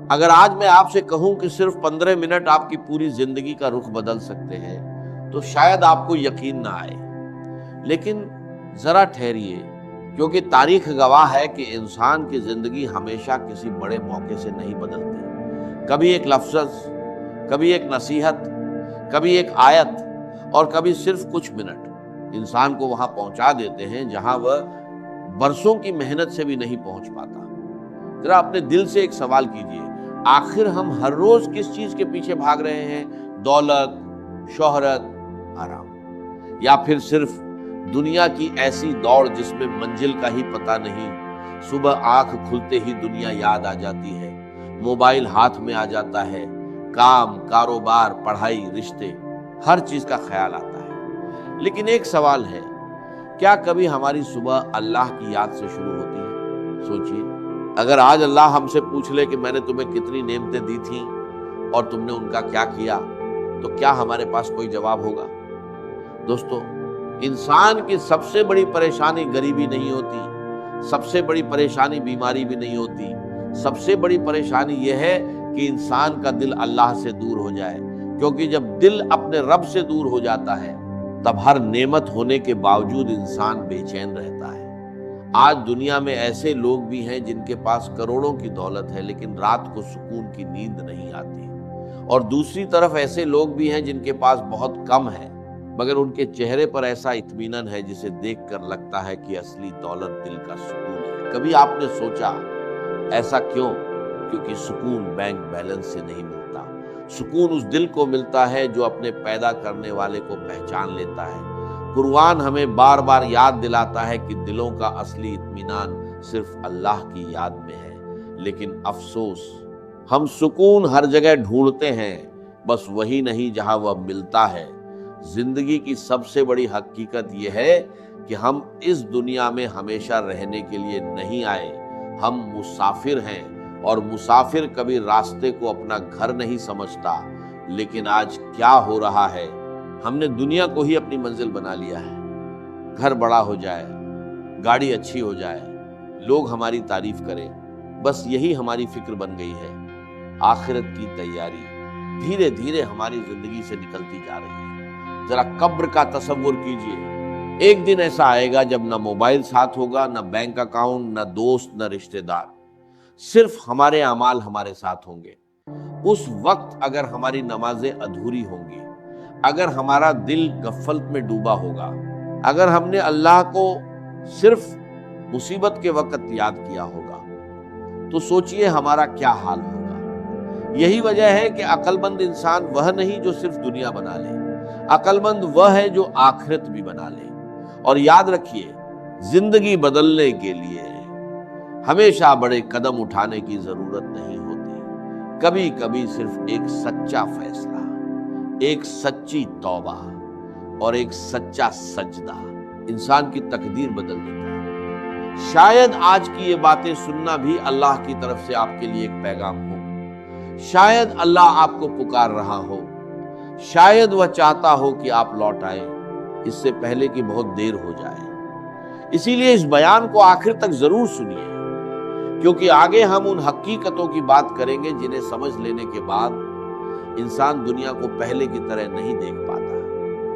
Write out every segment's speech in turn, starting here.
اگر آج میں آپ سے کہوں کہ صرف 15 منٹ آپ کی پوری زندگی کا رخ بدل سکتے ہیں تو شاید آپ کو یقین نہ آئے، لیکن ذرا ٹھہریے، کیونکہ تاریخ گواہ ہے کہ انسان کی زندگی ہمیشہ کسی بڑے موقع سے نہیں بدلتی۔ کبھی ایک لفظ، کبھی ایک نصیحت، کبھی ایک آیت، اور کبھی صرف کچھ منٹ انسان کو وہاں پہنچا دیتے ہیں جہاں وہ برسوں کی محنت سے بھی نہیں پہنچ پاتا۔ ذرا اپنے دل سے ایک سوال کیجئے، آخر ہم ہر روز کس چیز کے پیچھے بھاگ رہے ہیں؟ دولت، شہرت، آرام، یا پھر صرف دنیا کی ایسی دوڑ جس میں منزل کا ہی پتہ نہیں؟ صبح آنکھ کھلتے ہی دنیا یاد آ جاتی ہے، موبائل ہاتھ میں آ جاتا ہے، کام، کاروبار، پڑھائی، رشتے، ہر چیز کا خیال آتا ہے۔ لیکن ایک سوال ہے، کیا کبھی ہماری صبح اللہ کی یاد سے شروع ہوتی ہے؟ سوچئے، اگر آج اللہ ہم سے پوچھ لے کہ میں نے تمہیں کتنی نعمتیں دی تھیں اور تم نے ان کا کیا کیا، تو کیا ہمارے پاس کوئی جواب ہوگا؟ دوستو، انسان کی سب سے بڑی پریشانی غریبی نہیں ہوتی، سب سے بڑی پریشانی بیماری بھی نہیں ہوتی، سب سے بڑی پریشانی یہ ہے کہ انسان کا دل اللہ سے دور ہو جائے، کیونکہ جب دل اپنے رب سے دور ہو جاتا ہے تب ہر نعمت ہونے کے باوجود انسان بے چین رہتا ہے۔ آج دنیا میں ایسے لوگ بھی ہیں جن کے پاس کروڑوں کی دولت ہے لیکن رات کو سکون کی نیند نہیں آتی، اور دوسری طرف ایسے لوگ بھی ہیں جن کے پاس بہت کم ہے مگر ان کے چہرے پر ایسا اطمینان ہے جسے دیکھ کر لگتا ہے کہ اصلی دولت دل کا سکون ہے۔ کبھی آپ نے سوچا ایسا کیوں؟ کیونکہ سکون بینک بیلنس سے نہیں ملتا، سکون اس دل کو ملتا ہے جو اپنے پیدا کرنے والے کو پہچان لیتا ہے۔ قرآن ہمیں بار بار یاد دلاتا ہے کہ دلوں کا اصلی اطمینان صرف اللہ کی یاد میں ہے، لیکن افسوس ہم سکون ہر جگہ ڈھونڈتے ہیں، بس وہی نہیں جہاں وہ ملتا ہے۔ زندگی کی سب سے بڑی حقیقت یہ ہے کہ ہم اس دنیا میں ہمیشہ رہنے کے لیے نہیں آئے، ہم مسافر ہیں، اور مسافر کبھی راستے کو اپنا گھر نہیں سمجھتا۔ لیکن آج کیا ہو رہا ہے، ہم نے دنیا کو ہی اپنی منزل بنا لیا ہے۔ گھر بڑا ہو جائے، گاڑی اچھی ہو جائے، لوگ ہماری تعریف کریں، بس یہی ہماری فکر بن گئی ہے۔ آخرت کی تیاری دھیرے دھیرے ہماری زندگی سے نکلتی جا رہی ہے۔ ذرا قبر کا تصور کیجئے، ایک دن ایسا آئے گا جب نہ موبائل ساتھ ہوگا، نہ بینک اکاؤنٹ، نہ دوست، نہ رشتہ دار، صرف ہمارے اعمال ہمارے ساتھ ہوں گے۔ اس وقت اگر ہماری نمازیں ادھوری ہوں گی، اگر ہمارا دل غفلت میں ڈوبا ہوگا، اگر ہم نے اللہ کو صرف مصیبت کے وقت یاد کیا ہوگا، تو سوچئے ہمارا کیا حال ہوگا۔ یہی وجہ ہے کہ عقل مند انسان وہ نہیں جو صرف دنیا بنا لے، عقل مند وہ ہے جو آخرت بھی بنا لے۔ اور یاد رکھیے، زندگی بدلنے کے لیے ہمیشہ بڑے قدم اٹھانے کی ضرورت نہیں ہوتی، کبھی کبھی صرف ایک سچا فیصلہ، ایک سچی توبہ اور ایک سچا سجدہ انسان کی تقدیر بدل دیتا ہے۔ شاید آج کی یہ باتیں سننا بھی اللہ کی طرف سے آپ کے لیے ایک پیغام ہو، شاید اللہ آپ کو پکار رہا ہو، شاید وہ چاہتا ہو کہ آپ لوٹ آئیں اس سے پہلے کہ بہت دیر ہو جائے۔ اسی لیے اس بیان کو آخر تک ضرور سنیے، کیونکہ آگے ہم ان حقیقتوں کی بات کریں گے جنہیں سمجھ لینے کے بعد انسان دنیا کو پہلے کی طرح نہیں دیکھ پاتا،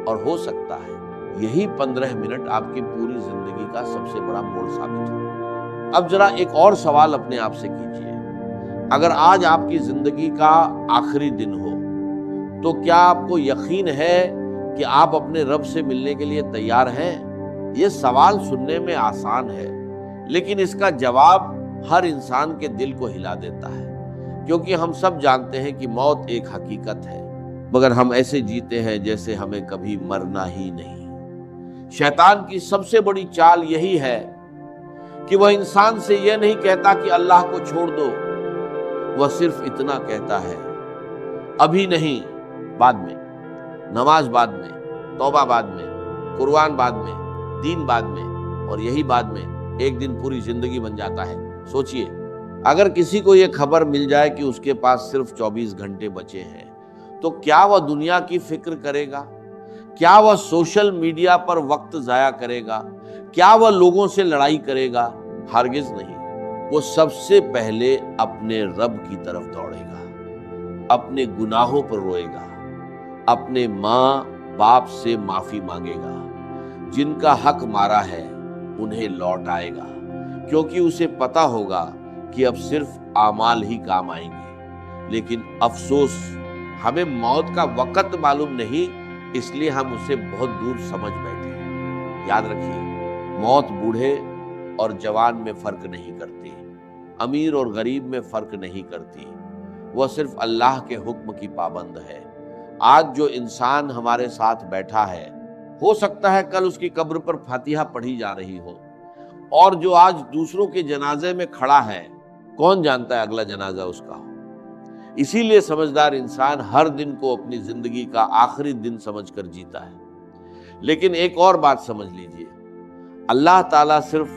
اور ہو سکتا ہے یہی 15 منٹ آپ کی پوری زندگی کا سب سے بڑا موڑ ثابت ہو۔ اب ذرا ایک اور سوال اپنے آپ سے کیجئے، اگر آج آپ کی زندگی کا آخری دن ہو تو کیا آپ کو یقین ہے کہ آپ اپنے رب سے ملنے کے لیے تیار ہیں؟ یہ سوال سننے میں آسان ہے، لیکن اس کا جواب ہر انسان کے دل کو ہلا دیتا ہے، کیونکہ ہم سب جانتے ہیں کہ موت ایک حقیقت ہے، مگر ہم ایسے جیتے ہیں جیسے ہمیں کبھی مرنا ہی نہیں۔ شیطان کی سب سے بڑی چال یہی ہے کہ وہ انسان سے یہ نہیں کہتا کہ اللہ کو چھوڑ دو، وہ صرف اتنا کہتا ہے ابھی نہیں، بعد میں، نماز بعد میں، توبہ بعد میں، قرآن بعد میں، دین بعد میں، اور یہی بعد میں ایک دن پوری زندگی بن جاتا ہے۔ سوچئے، اگر کسی کو یہ خبر مل جائے کہ اس کے پاس صرف 24 گھنٹے بچے ہیں تو کیا وہ دنیا کی فکر کرے گا؟ کیا وہ سوشل میڈیا پر وقت ضائع کرے گا؟ کیا وہ لوگوں سے لڑائی کرے گا؟ ہرگز نہیں۔ وہ سب سے پہلے اپنے رب کی طرف دوڑے گا، اپنے گناہوں پر روئے گا، اپنے ماں باپ سے معافی مانگے گا، جن کا حق مارا ہے انہیں لوٹ آئے گا، کیونکہ اسے پتا ہوگا کہ اب صرف اعمال ہی کام آئیں گے۔ لیکن افسوس، ہمیں موت کا وقت معلوم نہیں، اس لیے ہم اسے بہت دور سمجھ بیٹھے ہیں۔ یاد رکھیے، موت بوڑھے اور جوان میں فرق نہیں کرتی، امیر اور غریب میں فرق نہیں کرتی، وہ صرف اللہ کے حکم کی پابند ہے۔ آج جو انسان ہمارے ساتھ بیٹھا ہے، ہو سکتا ہے کل اس کی قبر پر فاتحہ پڑھی جا رہی ہو، اور جو آج دوسروں کے جنازے میں کھڑا ہے، کون جانتا ہے اگلا جنازہ اس کا ہو۔ اسی لیے سمجھدار انسان ہر دن کو اپنی زندگی کا آخری دن سمجھ کر جیتا ہے۔ لیکن ایک اور بات سمجھ لیجئے، اللہ تعالیٰ صرف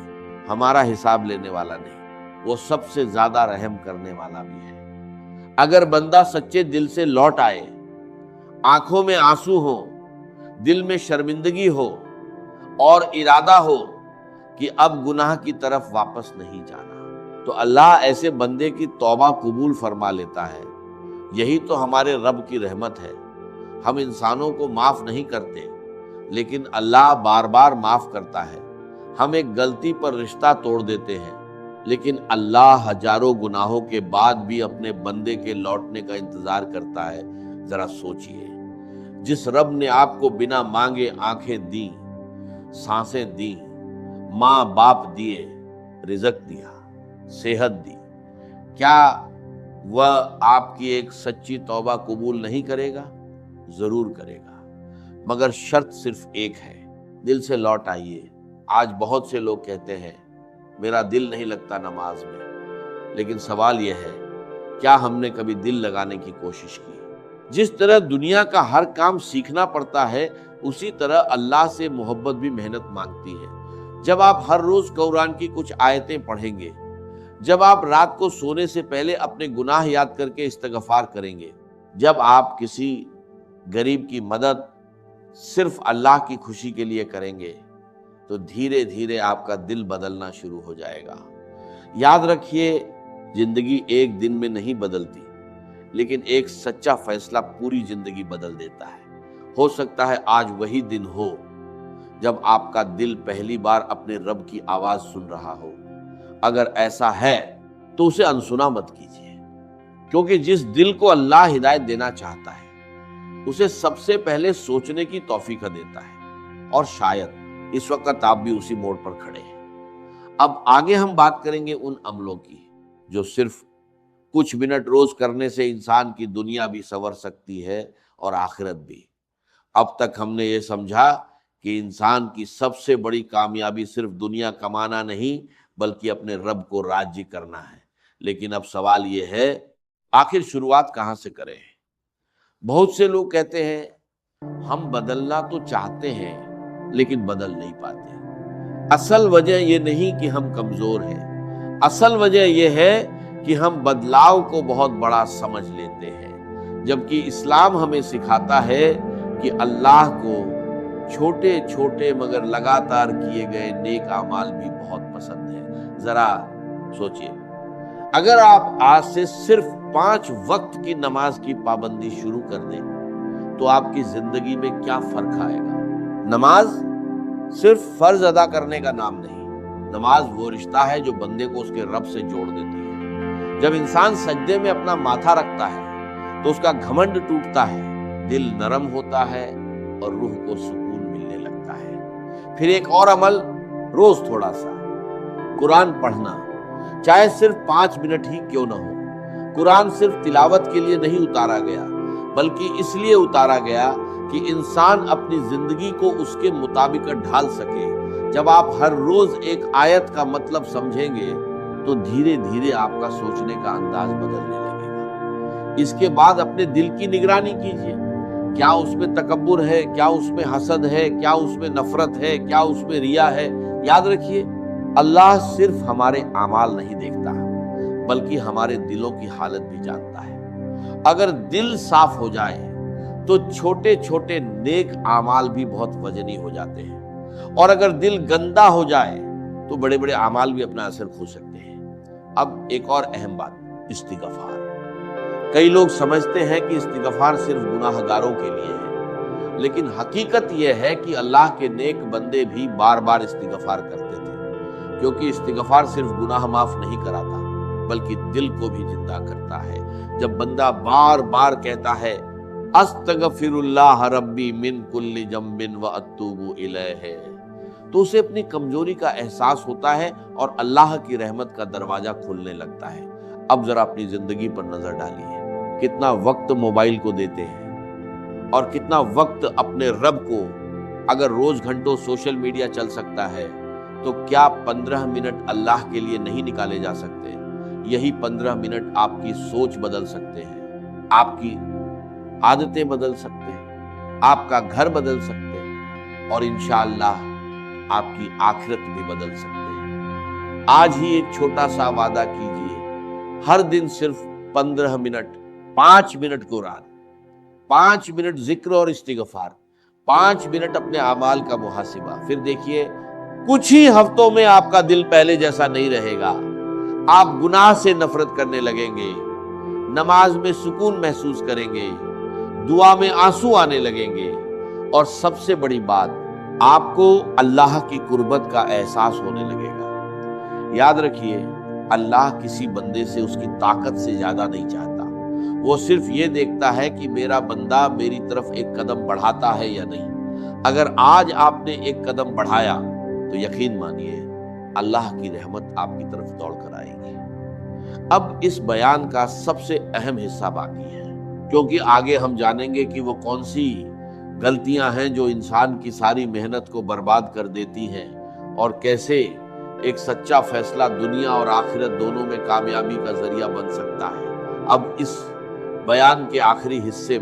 ہمارا حساب لینے والا نہیں، وہ سب سے زیادہ رحم کرنے والا بھی ہے۔ اگر بندہ سچے دل سے لوٹ آئے، آنکھوں میں آنسو ہو، دل میں شرمندگی ہو، اور ارادہ ہو کہ اب گناہ کی طرف واپس نہیں جانا، تو اللہ ایسے بندے کی توبہ قبول فرما لیتا ہے۔ یہی تو ہمارے رب کی رحمت ہے۔ ہم انسانوں کو معاف نہیں کرتے، لیکن اللہ بار بار معاف کرتا ہے۔ ہم ایک غلطی پر رشتہ توڑ دیتے ہیں، لیکن اللہ ہزاروں گناہوں کے بعد بھی اپنے بندے کے لوٹنے کا انتظار کرتا ہے۔ ذرا سوچئے، جس رب نے آپ کو بنا مانگے آنکھیں دیں، سانسیں دیں، ماں باپ دیے، رزق دیا، صحت دی، کیا وہ آپ کی ایک سچی توبہ قبول نہیں کرے گا؟ ضرور کرے گا، مگر شرط صرف ایک ہے، دل سے لوٹ آئیے۔ آج بہت سے لوگ کہتے ہیں میرا دل نہیں لگتا نماز میں، لیکن سوال یہ ہے، کیا ہم نے کبھی دل لگانے کی کوشش کی؟ جس طرح دنیا کا ہر کام سیکھنا پڑتا ہے، اسی طرح اللہ سے محبت بھی محنت مانگتی ہے۔ جب آپ ہر روز قرآن کی کچھ آیتیں پڑھیں گے، جب آپ رات کو سونے سے پہلے اپنے گناہ یاد کر کے استغفار کریں گے، جب آپ کسی غریب کی مدد صرف اللہ کی خوشی کے لیے کریں گے، تو دھیرے دھیرے آپ کا دل بدلنا شروع ہو جائے گا۔ یاد رکھیے، زندگی ایک دن میں نہیں بدلتی، لیکن ایک سچا فیصلہ پوری زندگی بدل دیتا ہے۔ ہو سکتا ہے آج وہی دن ہو جب آپ کا دل پہلی بار اپنے رب کی آواز سن رہا ہو۔ اگر ایسا ہے تو اسے انسنا مت کیجیے، کیونکہ جس دل کو اللہ ہدایت دینا چاہتا ہے، اسے سب سے پہلے سوچنے کی توفیق دیتا ہے، اور شاید اس وقت آپ بھی اسی موڑ پر کھڑے ہیں۔ اب آگے ہم بات کریں گے ان عملوں کی جو صرف کچھ منٹ روز کرنے سے انسان کی دنیا بھی سنور سکتی ہے اور آخرت بھی۔ اب تک ہم نے یہ سمجھا کہ انسان کی سب سے بڑی کامیابی صرف دنیا کمانا نہیں، بلکہ اپنے رب کو راضی کرنا ہے۔ لیکن اب سوال یہ ہے، آخر شروعات کہاں سے کریں؟ بہت سے لوگ کہتے ہیں ہم بدلنا تو چاہتے ہیں لیکن بدل نہیں پاتے۔ اصل وجہ یہ نہیں کہ ہم کمزور ہیں، اصل وجہ یہ ہے کہ ہم بدلاؤ کو بہت بڑا سمجھ لیتے ہیں، جبکہ اسلام ہمیں سکھاتا ہے کہ اللہ کو چھوٹے چھوٹے مگر لگاتار کیے گئے نیک اعمال بھی بہت پسند ہیں۔ ذرا سوچئے، اگر آپ آج سے صرف 5 وقت کی نماز کی پابندی شروع کر دیں تو آپ کی زندگی میں کیا فرق آئے گا؟ نماز صرف فرض ادا کرنے کا نام نہیں، نماز وہ رشتہ ہے جو بندے کو اس کے رب سے جوڑ دیتی ہے۔ جب انسان سجدے میں اپنا ماتھا رکھتا ہے تو اس کا گھمنڈ ٹوٹتا ہے، دل نرم ہوتا ہے اور روح کو سکون ملنے لگتا ہے۔ پھر ایک اور عمل، روز تھوڑا سا قرآن پڑھنا، چاہے صرف 5 منٹ ہی کیوں نہ ہو۔ قرآن صرف تلاوت کے لیے نہیں اتارا گیا، بلکہ اس لیے اتارا گیا کہ انسان اپنی زندگی کو اس کے مطابق ڈھال سکے۔ جب آپ ہر روز ایک آیت کا مطلب سمجھیں گے تو دھیرے دھیرے آپ کا سوچنے کا انداز بدلنے لگے گا۔ اس کے بعد اپنے دل کی نگرانی کیجیے، کیا اس میں تکبر ہے، کیا اس میں حسد ہے، کیا اس میں نفرت ہے، کیا اس میں ریا ہے۔ یاد رکھیے، اللہ صرف ہمارے اعمال نہیں دیکھتا، بلکہ ہمارے دلوں کی حالت بھی جانتا ہے۔ اگر دل صاف ہو جائے تو چھوٹے چھوٹے نیک اعمال بھی بہت وزنی ہو جاتے ہیں، اور اگر دل گندا ہو جائے تو بڑے بڑے اعمال بھی اپنا اثر کھو سکتے ہیں۔ اب ایک اور اہم بات، استغفار۔ کئی لوگ سمجھتے ہیں کہ استغفار صرف گناہ گاروں کے لیے ہے، لیکن حقیقت یہ ہے کہ اللہ کے نیک بندے بھی بار بار استغفار کرتے تھے، کیونکہ استغفار صرف گناہ معاف نہیں کراتا بلکہ دل کو بھی زندہ کرتا ہے۔ جب بندہ بار بار کہتا ہے استغفر اللہ ربی من کل ذنب واتوب الیہ، تو اسے اپنی کمزوری کا احساس ہوتا ہے اور اللہ کی رحمت کا دروازہ کھلنے لگتا ہے۔ اب ذرا اپنی زندگی پر نظر ڈالیے، کتنا وقت موبائل کو دیتے ہیں اور کتنا وقت اپنے رب کو۔ اگر روز گھنٹوں سوشل میڈیا چل سکتا ہے تو کیا 15 منٹ اللہ کے لیے نہیں نکالے جا سکتے؟ یہی 15 منٹ آپ کی سوچ بدل سکتے ہیں، آپ کی عادتیں بدل سکتے ہیں، آپ کا گھر بدل سکتے ہیں اور انشاءاللہ آپ کی آخرت بھی بدل سکتے ہیں۔ آج ہی ایک چھوٹا سا وعدہ کیجئے، ہر دن صرف 15 منٹ، 5 منٹ قرآن، 5 منٹ ذکر اور استغفار، 5 منٹ اپنے اعمال کا محاسبہ، پھر دیکھیے کچھ ہی ہفتوں میں آپ کا دل پہلے جیسا نہیں رہے گا۔ آپ گناہ سے نفرت کرنے لگیں گے، نماز میں سکون محسوس کریں گے، دعا میں آنسو آنے لگیں گے، اور سب سے بڑی بات، آپ کو اللہ کی قربت کا احساس ہونے لگے گا۔ یاد رکھیے، اللہ کسی بندے سے اس کی طاقت سے زیادہ نہیں چاہتا، وہ صرف یہ دیکھتا ہے کہ میرا بندہ میری طرف ایک قدم بڑھاتا ہے یا نہیں۔ اگر آج آپ نے ایک قدم بڑھایا تو یقین مانیے اللہ کی رحمت آپ کی طرف دوڑ کر آئے گی۔ اب اس بیان کا سب سے اہم حصہ باقی ہے، کیونکہ آگے ہم جانیں گے کہ وہ کون سی غلطیاں ہیں جو انسان کی ساری محنت کو برباد کر دیتی ہیں، اور کیسے ایک سچا فیصلہ دنیا اور آخرت دونوں میں کامیابی کا ذریعہ بن سکتا ہے۔ اب اس بیان کے آخری حصے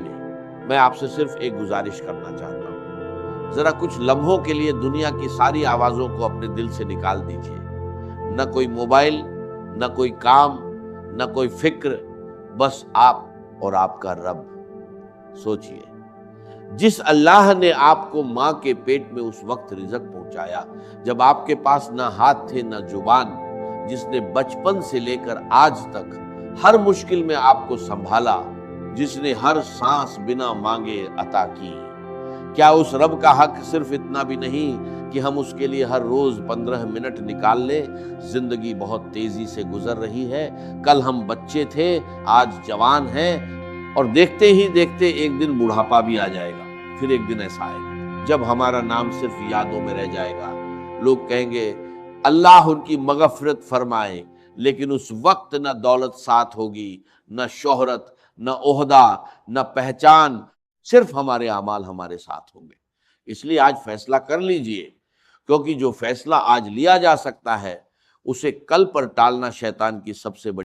میں آپ سے صرف ایک گزارش کرنا چاہتا ہوں، ذرا کچھ لمحوں کے لیے دنیا کی ساری آوازوں کو اپنے دل سے نکال دیجیے، نہ کوئی موبائل، نہ کوئی کام، نہ کوئی فکر، بس آپ اور آپ کا رب۔ سوچئے، جس اللہ نے آپ کو ماں کے پیٹ میں اس وقت رزق پہنچایا جب آپ کے پاس نہ ہاتھ تھے نہ زبان، جس نے بچپن سے لے کر آج تک ہر مشکل میں آپ کو سنبھالا، جس نے ہر سانس بنا مانگے عطا کی، کیا اس رب کا حق صرف اتنا بھی نہیں کہ ہم اس کے لیے ہر روز 15 منٹ نکال لیں؟ زندگی بہت تیزی سے گزر رہی ہے، کل ہم بچے تھے، آج جوان ہیں، اور دیکھتے ہی دیکھتے ایک دن بڑھاپا بھی آ جائے گا۔ پھر ایک دن ایسا آئے گا جب ہمارا نام صرف یادوں میں رہ جائے گا، لوگ کہیں گے اللہ ان کی مغفرت فرمائے، لیکن اس وقت نہ دولت ساتھ ہوگی، نہ شہرت، نہ عہدہ، نہ پہچان، صرف ہمارے اعمال ہمارے ساتھ ہوں گے۔ اس لیے آج فیصلہ کر لیجئے، کیونکہ جو فیصلہ آج لیا جا سکتا ہے اسے کل پر ٹالنا شیطان کی سب سے بڑی